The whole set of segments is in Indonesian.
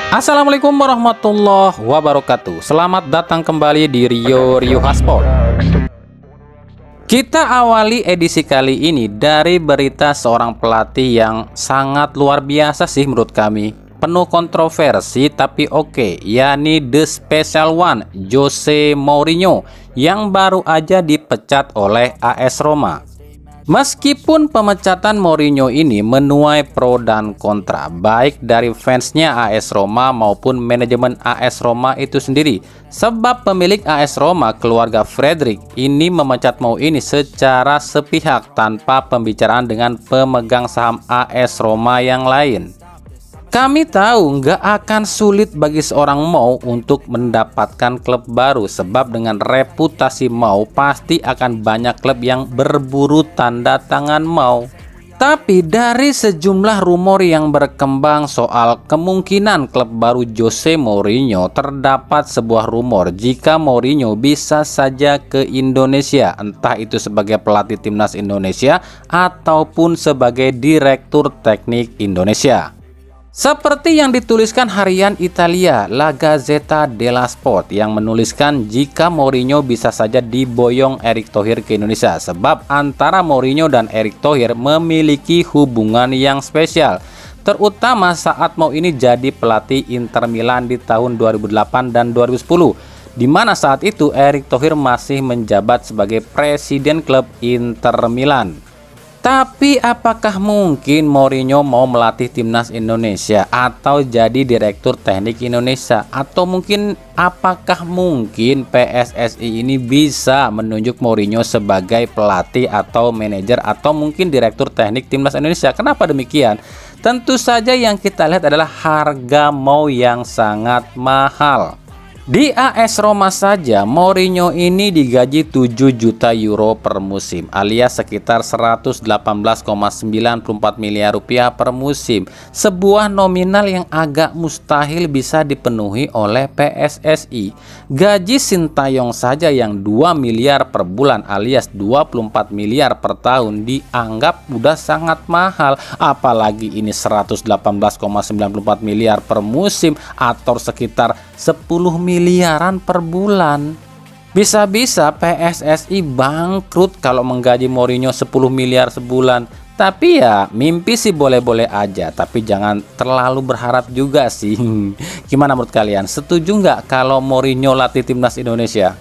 Assalamualaikum warahmatullahi wabarakatuh. Selamat datang kembali di Rio Hasport. Kita awali edisi kali ini dari berita seorang pelatih yang sangat luar biasa sih menurut kami. Penuh kontroversi tapi oke, yakni The Special One, Jose Mourinho, yang baru aja dipecat oleh AS Roma. Meskipun pemecatan Mourinho ini menuai pro dan kontra, baik dari fansnya AS Roma maupun manajemen AS Roma itu sendiri. Sebab pemilik AS Roma, keluarga Frederick, ini memecat Mourinho ini secara sepihak tanpa pembicaraan dengan pemegang saham AS Roma yang lain. Kami tahu nggak akan sulit bagi seorang Mou untuk mendapatkan klub baru, sebab dengan reputasi Mou pasti akan banyak klub yang berburu tanda tangan Mou. Tapi dari sejumlah rumor yang berkembang soal kemungkinan klub baru Jose Mourinho, terdapat sebuah rumor jika Mourinho bisa saja ke Indonesia, entah itu sebagai pelatih timnas Indonesia ataupun sebagai direktur teknik Indonesia. Seperti yang dituliskan harian Italia La Gazzetta dello Sport yang menuliskan jika Mourinho bisa saja diboyong Erick Thohir ke Indonesia, sebab antara Mourinho dan Erick Thohir memiliki hubungan yang spesial, terutama saat Mou ini jadi pelatih Inter Milan di tahun 2008 dan 2010, di mana saat itu Erick Thohir masih menjabat sebagai presiden klub Inter Milan. Tapi apakah mungkin Mourinho mau melatih timnas Indonesia atau jadi direktur teknik Indonesia? Atau mungkin apakah mungkin PSSI ini bisa menunjuk Mourinho sebagai pelatih atau manajer atau mungkin direktur teknik timnas Indonesia? Kenapa demikian? Tentu saja yang kita lihat adalah harga Mou yang sangat mahal. Di AS Roma saja Mourinho ini digaji 7 juta euro per musim, alias sekitar 118,94 miliar rupiah per musim. Sebuah nominal yang agak mustahil bisa dipenuhi oleh PSSI. Gaji Sintayong saja yang 2 miliar per bulan alias 24 miliar per tahun dianggap udah sangat mahal. Apalagi ini 118,94 miliar per musim atau sekitar 10 miliaran per bulan. Bisa-bisa PSSI bangkrut kalau menggaji Mourinho 10 miliar sebulan. Tapi ya mimpi sih boleh-boleh aja, tapi jangan terlalu berharap juga sih. Gimana menurut kalian? Setuju nggak kalau Mourinho latih timnas Indonesia?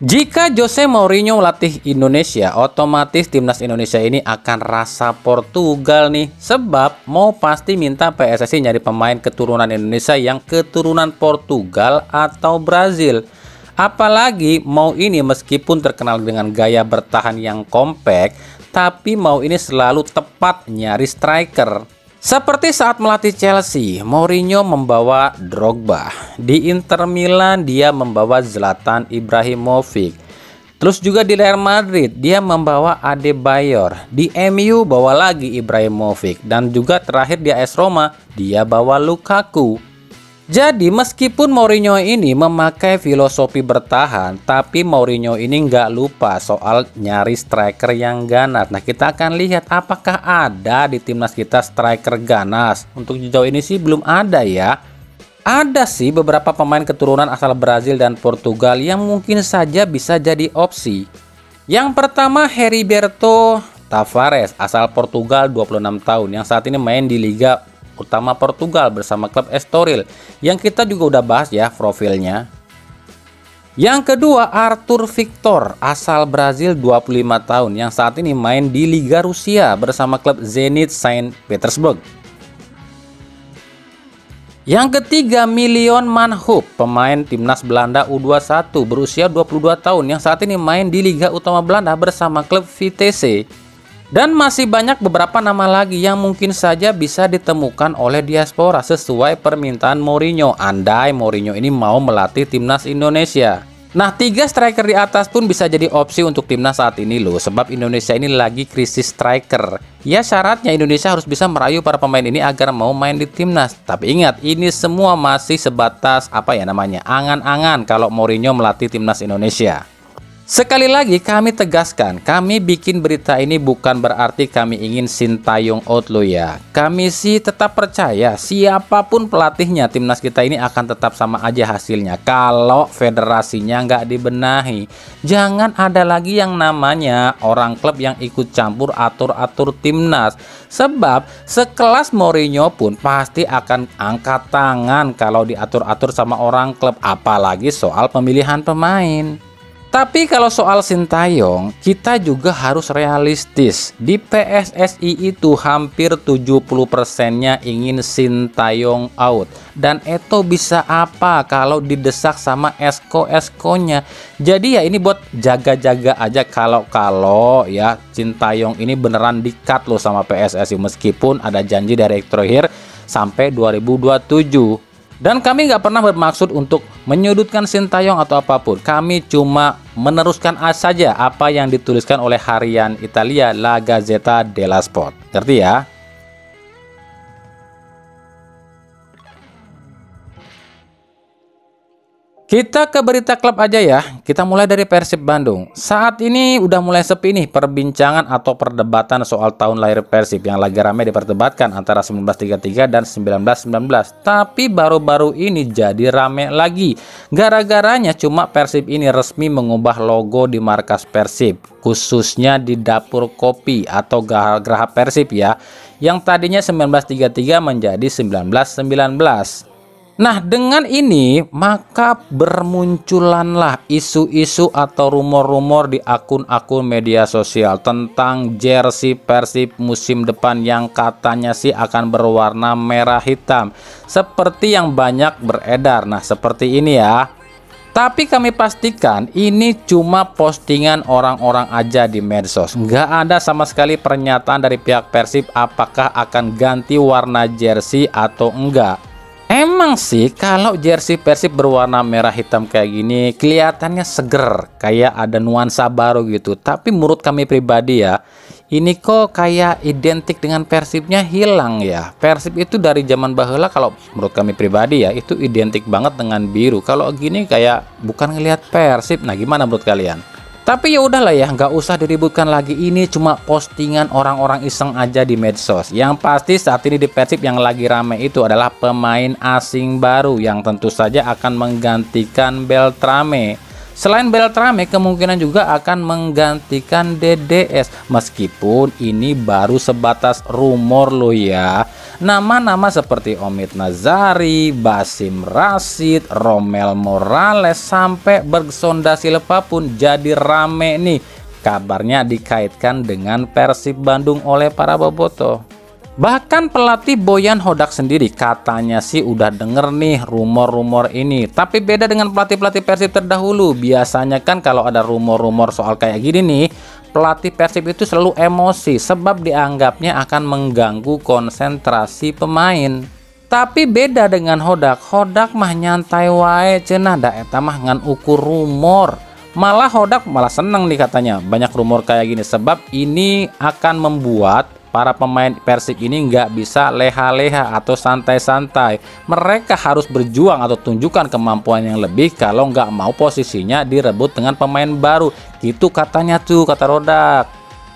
Jika Jose Mourinho melatih Indonesia, otomatis timnas Indonesia ini akan rasa Portugal nih. Sebab mau pasti minta PSSI nyari pemain keturunan Indonesia yang keturunan Portugal atau Brazil. Apalagi Mou ini meskipun terkenal dengan gaya bertahan yang kompak, tapi Mou ini selalu tepat nyari striker. Seperti saat melatih Chelsea, Mourinho membawa Drogba. Di Inter Milan dia membawa Zlatan Ibrahimovic. Terus juga di Real Madrid dia membawa Adebayor. Di MU bawa lagi Ibrahimovic. Dan juga terakhir di AS Roma dia bawa Lukaku. Jadi meskipun Mourinho ini memakai filosofi bertahan, tapi Mourinho ini nggak lupa soal nyari striker yang ganas. Nah, kita akan lihat apakah ada di timnas kita striker ganas. Untuk sejauh ini sih belum ada ya. Ada sih beberapa pemain keturunan asal Brazil dan Portugal yang mungkin saja bisa jadi opsi. Yang pertama Heriberto Tavares, asal Portugal, 26 tahun, yang saat ini main di Liga Utama Portugal bersama klub Estoril, yang kita juga udah bahas ya profilnya. Yang kedua Arthur Victor, asal Brazil, 25 tahun, yang saat ini main di Liga Rusia bersama klub Zenit Saint Petersburg. Yang ketiga Milion Manhoef, pemain timnas Belanda U21 berusia 22 tahun, yang saat ini main di Liga Utama Belanda bersama klub Vitesse. Dan masih banyak beberapa nama lagi yang mungkin saja bisa ditemukan oleh diaspora sesuai permintaan Mourinho, andai Mourinho ini mau melatih timnas Indonesia. Nah, 3 striker di atas pun bisa jadi opsi untuk timnas saat ini loh, sebab Indonesia ini lagi krisis striker. Ya, syaratnya Indonesia harus bisa merayu para pemain ini agar mau main di timnas. Tapi ingat, ini semua masih sebatas angan-angan kalau Mourinho melatih timnas Indonesia. Sekali lagi kami tegaskan, kami bikin berita ini bukan berarti kami ingin Sintayong out lo ya. Kami sih tetap percaya siapapun pelatihnya, timnas kita ini akan tetap sama aja hasilnya kalau federasinya nggak dibenahi. Jangan ada lagi yang namanya orang klub yang ikut campur atur-atur timnas. Sebab sekelas Mourinho pun pasti akan angkat tangan kalau diatur-atur sama orang klub, apalagi soal pemilihan pemain. Tapi kalau soal Sintayong, kita juga harus realistis. Di PSSI itu hampir 70%-nya ingin Sintayong out. Dan Eto bisa apa kalau didesak sama esko-eskonya. Jadi ya ini buat jaga-jaga aja kalau ya Sintayong ini beneran di-cut loh sama PSSI. Meskipun ada janji dari Erick Thohir sampai 2027. Dan kami nggak pernah bermaksud untuk menyudutkan Sintayong atau apapun. Kami cuma meneruskan saja apa yang dituliskan oleh harian Italia La Gazzetta dello Sport. Ngerti ya? Kita ke berita klub aja ya. Kita mulai dari Persib Bandung. Saat ini udah mulai sepi nih perbincangan atau perdebatan soal tahun lahir Persib yang lagi ramai diperdebatkan antara 1933 dan 1919. Tapi baru-baru ini jadi rame lagi. Gara-garanya cuma Persib ini resmi mengubah logo di markas Persib, khususnya di dapur kopi atau Geraha Persib ya, yang tadinya 1933 menjadi 1919. Nah, dengan ini maka bermunculanlah isu-isu atau rumor-rumor di akun-akun media sosial tentang jersey Persib musim depan yang katanya sih akan berwarna merah hitam, seperti yang banyak beredar. Nah, seperti ini ya. Tapi kami pastikan ini cuma postingan orang-orang aja di medsos. Nggak ada sama sekali pernyataan dari pihak Persib apakah akan ganti warna jersey atau enggak. Emang sih kalau jersey Persib berwarna merah hitam kayak gini kelihatannya seger, kayak ada nuansa baru gitu. Tapi menurut kami pribadi ya, ini kok kayak identik dengan Persibnya hilang ya. Persib itu dari zaman baheula kalau menurut kami pribadi ya, itu identik banget dengan biru. Kalau gini kayak bukan ngelihat Persib. Nah, gimana menurut kalian? Tapi ya udahlah ya, nggak usah diributkan lagi. Ini cuma postingan orang-orang iseng aja di medsos. Yang pasti saat ini di Persib yang lagi rame itu adalah pemain asing baru yang tentu saja akan menggantikan Beltrame. Selain Beltrame, kemungkinan juga akan menggantikan DDS. Meskipun ini baru sebatas rumor loh ya. Nama-nama seperti Omid Nazari, Basim Rashid, Romel Morales sampai Bergsonda Silva pun jadi rame nih. Kabarnya dikaitkan dengan Persib Bandung oleh para bobotoh. Bahkan pelatih Boyan Hodak sendiri katanya sih udah denger nih rumor-rumor ini. Tapi beda dengan pelatih-pelatih Persib terdahulu. Biasanya kan kalau ada rumor-rumor soal kayak gini nih, pelatih Persib itu selalu emosi sebab dianggapnya akan mengganggu konsentrasi pemain. Tapi beda dengan Hodak. Hodak mah nyantai wae cenah, da eta mah ngan ukur rumor. Malah Hodak malah seneng nih katanya banyak rumor kayak gini, sebab ini akan membuat para pemain Persib ini nggak bisa leha-leha atau santai-santai. Mereka harus berjuang atau tunjukkan kemampuan yang lebih kalau nggak mau posisinya direbut dengan pemain baru. Gitu katanya tuh, kata Hodak.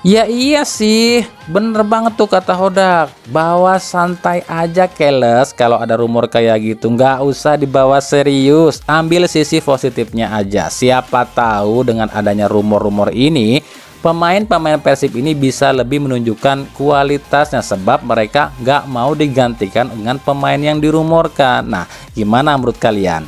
Ya iya sih, bener banget tuh kata Hodak. Bawa santai aja keles kalau ada rumor kayak gitu. Nggak usah dibawa serius. Ambil sisi positifnya aja. Siapa tahu dengan adanya rumor-rumor ini, pemain-pemain Persib ini bisa lebih menunjukkan kualitasnya sebab mereka nggak mau digantikan dengan pemain yang dirumorkan. Nah, gimana menurut kalian?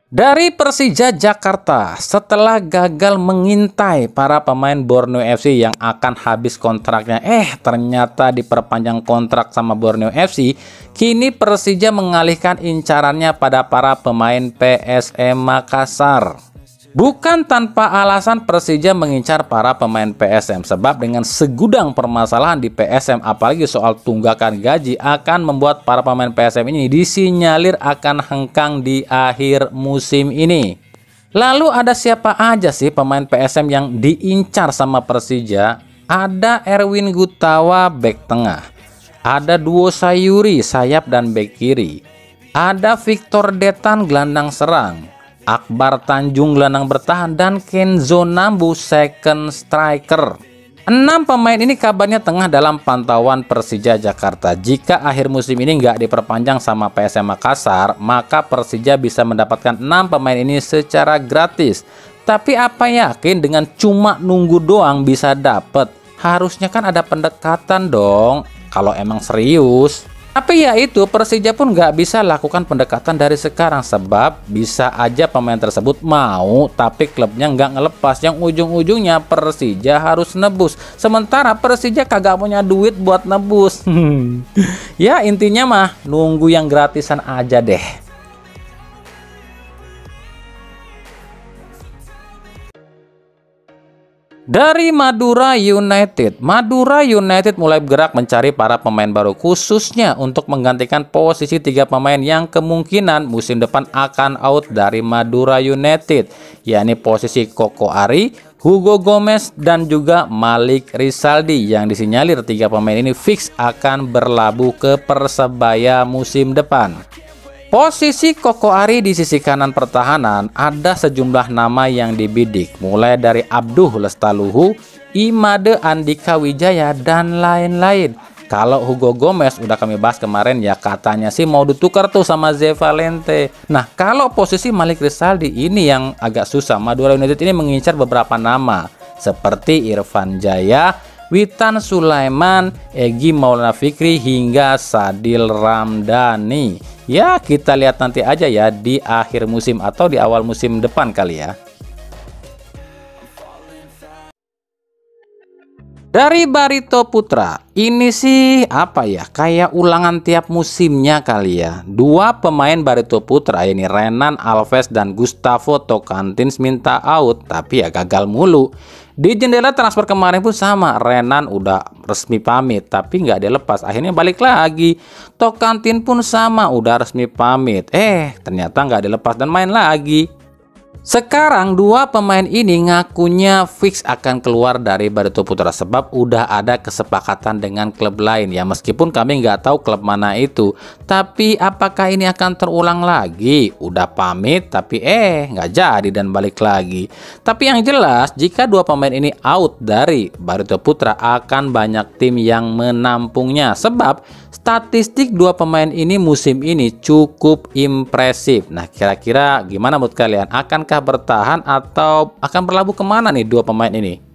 Dari Persija Jakarta, setelah gagal mengintai para pemain Borneo FC yang akan habis kontraknya, ternyata diperpanjang kontrak sama Borneo FC, kini Persija mengalihkan incarannya pada para pemain PSM Makassar. Bukan tanpa alasan Persija mengincar para pemain PSM, sebab dengan segudang permasalahan di PSM apalagi soal tunggakan gaji akan membuat para pemain PSM ini disinyalir akan hengkang di akhir musim ini. Lalu ada siapa aja sih pemain PSM yang diincar sama Persija? Ada Erwin Gutawa bek tengah, ada duo Sayuri sayap dan bek kiri, ada Victor Detan gelandang serang, Akbar Tanjung gelandang bertahan, dan Kenzo Nambu second striker. 6 pemain ini kabarnya tengah dalam pantauan Persija Jakarta. Jika akhir musim ini nggak diperpanjang sama PSM Makassar, maka Persija bisa mendapatkan 6 pemain ini secara gratis. Tapi apa yakin dengan cuma nunggu doang bisa dapet? Harusnya kan ada pendekatan dong, kalau emang serius. Tapi ya itu, Persija pun nggak bisa lakukan pendekatan dari sekarang, sebab bisa aja pemain tersebut mau tapi klubnya nggak ngelepas, yang ujung-ujungnya Persija harus nebus, sementara Persija kagak punya duit buat nebus. Ya intinya mah nunggu yang gratisan aja deh. Dari Madura United mulai bergerak mencari para pemain baru, khususnya untuk menggantikan posisi 3 pemain yang kemungkinan musim depan akan out dari Madura United, yakni posisi Koko Ari, Hugo Gomez, dan juga Malik Rizaldi, yang disinyalir 3 pemain ini fix akan berlabuh ke Persebaya musim depan. Posisi Koko Ari di sisi kanan pertahanan ada sejumlah nama yang dibidik, mulai dari Abduh Lestaluhu, Imade Andika Wijaya, dan lain-lain. Kalau Hugo Gomez udah kami bahas kemarin, ya katanya sih mau ditukar tuh sama Ze Valente. Nah kalau posisi Malik Rizaldi ini yang agak susah. Madura United ini mengincar beberapa nama seperti Irfan Jaya, Witan Sulaiman, Egy Maulana Fikri, hingga Sadil Ramdhani. Ya kita lihat nanti aja ya di akhir musim atau di awal musim depan kali ya. Dari Barito Putra, ini sih apa ya, kayak ulangan tiap musimnya kali ya. 2 pemain Barito Putra ini Renan Alves dan Gustavo Tocantins minta out, tapi ya gagal mulu. Di jendela transfer kemarin pun sama, Renan udah resmi pamit tapi nggak dilepas, akhirnya balik lagi. Tocantins pun sama, udah resmi pamit, ternyata nggak dilepas dan main lagi. Sekarang 2 pemain ini ngakunya fix akan keluar dari Barito Putra, sebab udah ada kesepakatan dengan klub lain ya, meskipun kami nggak tahu klub mana itu. Tapi apakah ini akan terulang lagi? Udah pamit tapi nggak jadi dan balik lagi. Tapi yang jelas jika 2 pemain ini out dari Barito Putra akan banyak tim yang menampungnya, sebab statistik 2 pemain ini musim ini cukup impresif. Nah kira-kira gimana menurut kalian? Akankah bertahan atau akan berlabuh kemana nih 2 pemain ini?